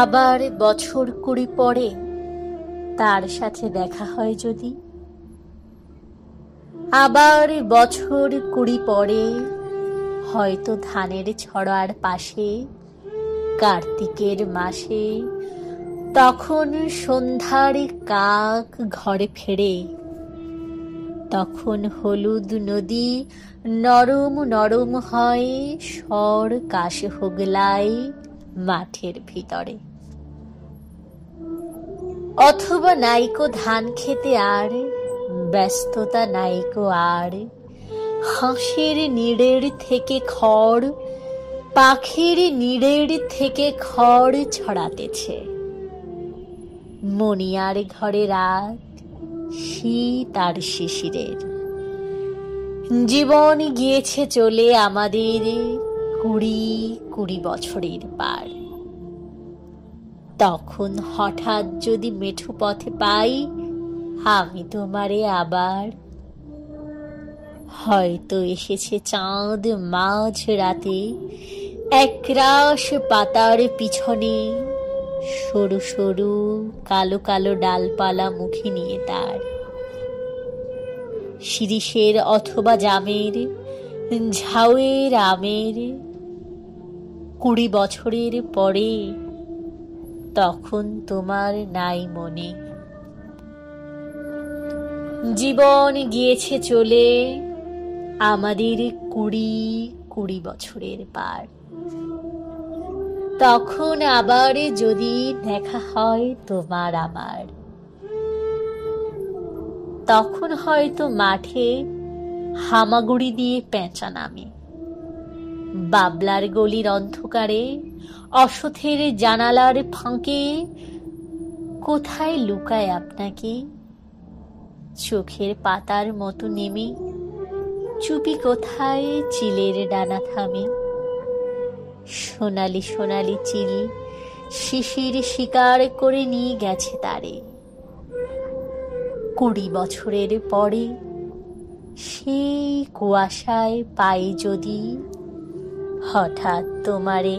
আবার বছর 20 পরে তার সাথে দেখা হয় যদি, আবার বছর 20 পরে হয়তো ধানের ছড়ার পাশে কার্তিকের মাসে, তখন সন্ধ্যার কাক ঘরে ফেরে, তখন হলুদ নদী নরম নরম হয় স্বর কাশ হোগলায় মাঠের ভিতরে। অথবা নাইকো ধান খেতে আর ব্যস্ততা নাইকো আর, হাঁসের নিড়ের থেকে খড়, পাখির নিড়ের থেকে খড় ছড়াতেছে। মনিয়ার ঘরে রাত, শীত আর শিশিরের। জীবন গিয়েছে চলে আমাদের 20 বছরের পার। তখন হঠাৎ যদি মেঠো পথে পাই আমি তোমারে আবার, হয়তো এসেছে চাঁদ মাঝ রাতে একরাশ পাতার পিছনে, সরু সরু কালো কালো ডালপালা মুখে নিয়ে তার। শিরীষের অথবা জামের, ঝাউয়ের আমের। 20 বছরের পরে তখন তোমার নাই মনে। জীবন গিয়েছে চলে আমাদের 20 বছরের পার। তখন আবার যদি দেখা হয় তোমার আমার, তখন হয়তো মাঠে হামাগুড়ি দিয়ে পেঁচা নামে। বাবলার গলির অন্ধকারে অসথের জানালার ফাঁকে কোথায় লুকায় আপনাকে, চোখের পাতার মতো নেমে চুপি কোথায় চিলের ডানা থামে। সোনালি সোনালি চিল শিশির শিকার করে নিয়ে গেছে তারে। 20 বছরের পরে সেই কুয়াশায় পাই যদি হঠাৎ তোমারে।